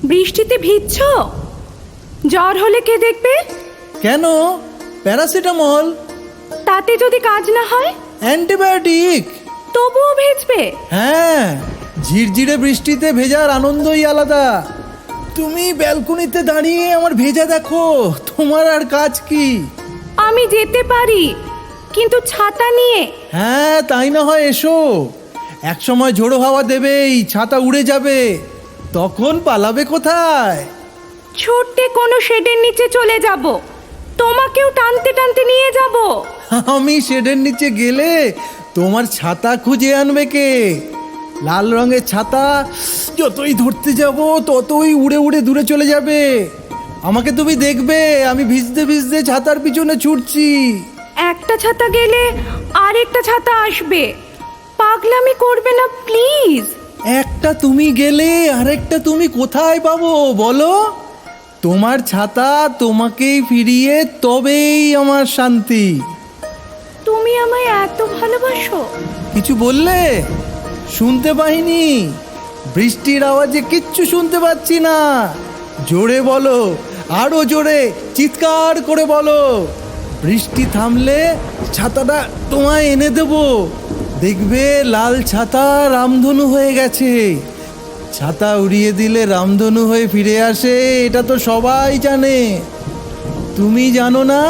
বৃষ্টিতে ভিজছ? জ্বর হলে কে দেখবে? কেন? প্যারাসিটামল। তাতে যদি কাজ না হয়? অ্যান্টিবায়োটিক। তবুও ভিজবে? হ্যাঁ, ঝিরঝিরে বৃষ্টিতে ভেজার আনন্দই আলাদা। তুমি ব্যালকনিতে দাঁড়িয়ে আমার ভেজা দেখো, তোমার আর কাজ কি? আমি যেতে পারি, কিন্তু ছাতা নিয়ে। হ্যাঁ, তাই না হয় এসো। এক সময় ঝোড়ো হাওয়া দেবেই, ছাতা উড়ে যাবে, তখন পালাবে কোথায়? ছুটতে কোনো শেডের নিচে চলে যাব, তোমাকেও টানতে টানতে নিয়ে যাব। আমি শেডের নিচে গেলে তোমার ছাতা খুঁজে আনবে কে? লাল রঙের ছাতা যতই ধরতে যাব ততই উড়ে উড়ে দূরে চলে যাবে। আমাকে তুমি দেখবে আমি ভিজতে ভিজতে ছাতার পিছনে ছুটছি। একটা ছাতা গেলে আরেকটা ছাতা আসবে, পাগলামি করবে না প্লিজ। একটা তুমি গেলে আরেকটা তুমি কোথায় পাবো বলো? তোমার ছাতা তোমাকেই ফিরিয়ে তবেই আমার শান্তি। তুমি আমায় এত ভালোবাসো? কিছু বললে? শুনতে পাইনি। বৃষ্টির আওয়াজে কিচ্ছু শুনতে পাচ্ছি না। জোরে বলো, আরো জোরে চিৎকার করে বলো। বৃষ্টি থামলে ছাতাটা তোমায় এনে দেব। দেখবে লাল ছাতা রামধনু হয়ে গেছে। ছাতা উড়িয়ে দিলে রামধনু হয়ে ফিরে আসে, এটা তো সবাই জানে। তুমি জানো না?